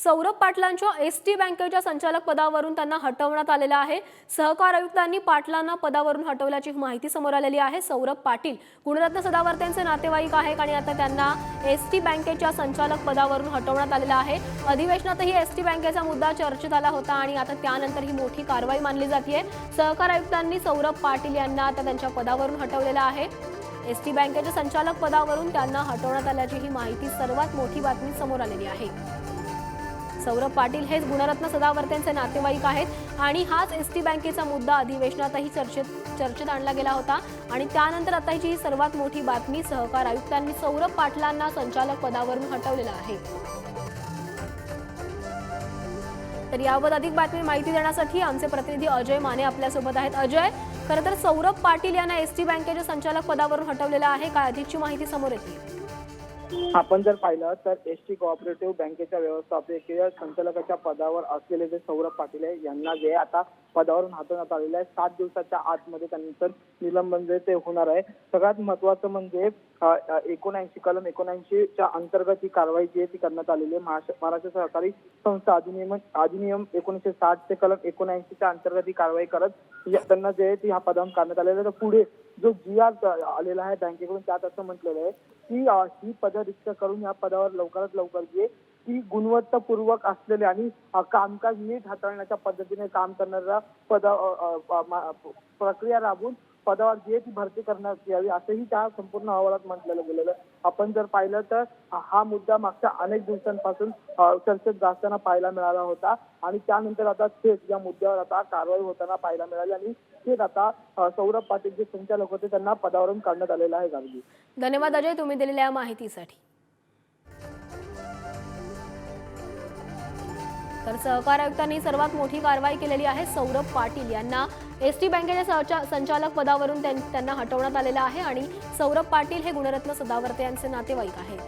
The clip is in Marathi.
सौरभ पाटलांच्या एसटी बँकेच्या संचालक पदावरून त्यांना हटवण्यात आलेलं आहे। सहकार आयुक्तांनी पाटलांना पदावरून हटवल्याची माहिती समोर आलेली आहे। सौरभ पाटील गुणरत्न सदावर्तेंचे नातेवाईक आहेत आणि आता त्यांना एसटी बँकेच्या संचालक पदावरून हटवण्यात आलेलं आहे। अधिवेशनातही एसटी बँकेचा मुद्दा चर्चेत आला होता आणि आता त्यानंतर ही मोठी कारवाई मानली जाते। सहकार आयुक्तांनी सौरभ पाटील यांना आता त्यांच्या पदावरून हटवलेलं आहे। एसटी बँकेच्या संचालक पदावरून त्यांना हटवण्यात आल्याची ही माहिती सर्वात मोठी बातमी समोर आलेली आहे। सौरभ पाटील हेच गुणरत्न सदावर्तेंचे नातेवाईक आहेत आणि हाच एसटी बँकेचा मुद्दा अधिवेशनातही चर्चेत आणला गेला होता आणि त्यानंतर आताची ही सर्वात मोठी बातमी, सहकार आयुक्तांनी सौरभ पाटलांना संचालक पदावरून हटवलेलं आहे। तर याबाबत अधिक बातमी माहिती देण्यासाठी आमचे प्रतिनिधी अजय माने आपल्यासोबत आहेत। अजय, खरं तर सौरभ पाटील यांना एसटी बँकेच्या संचालक पदावरून हटवलेलं आहे, काय अधिकची माहिती समोर येते? आपण जर पाहिलं तर एसटी कोऑपरेटिव्ह बँकेच्या व्यवस्थापकीय संचालकाच्या पदावर असलेले जे सौरभ पाटील आहे यांना जे आता पदावरून हटवण्यात आलेलं आहे। 7 दिवसाच्या आतमध्ये त्यांचं निलंबन जे ते होणार आहे। सगळ्यात महत्त्वाचं म्हणजे 79 कलम 79च्या अंतर्गत ही कारवाई जी आहे ती करण्यात आलेली आहे। महाराष्ट्र सहकारी संस्था अधिनियम 1960 चे कलम 79च्या अंतर्गत ही कारवाई करत त्यांना जे ती ह्या पदावरून काढण्यात आलेलं आहे। पुढे जो GR आलेला आहे बँकेकडून त्यात असं म्हटलेलं आहे की ही पद रिक्त करून या पदावर लवकरात लवकर जे ती गुणवत्तापूर्वक असलेले आणि कामकाज नीट हाताळण्याच्या पद्धतीने काम करणारा प्रक्रिया राबवून पदावर जे ती भरती करण्यात यावी असंही त्या संपूर्ण अहवालात म्हटलेलं गेलेलं आहे। आपण जर पाहिलं तर हा मुद्दा मागच्या अनेक दिवसांपासून चर्चेत जाताना पाहायला मिळाला होता आणि त्यानंतर आता थेट या मुद्द्यावर आता कारवाई होताना पाहायला मिळाली आणि थेट आता सौरभ पाटील जे संचालक होते त्यांना पदावरून काढण्यात आलेलं आहे। गार्गी, धन्यवाद अजय तुम्ही दिलेल्या माहितीसाठी। तर सहकार आयुक्तांनी सर्वात मोठी कारवाई केलेली आहे। सौरभ पाटील यांना एसटी बँकेच्या संचालक पदावरून त्यांना हटवण्यात आलेलं आहे आणि सौरभ पाटील हे गुणरत्न सदावर्ते यांचे नातेवाईक आहेत।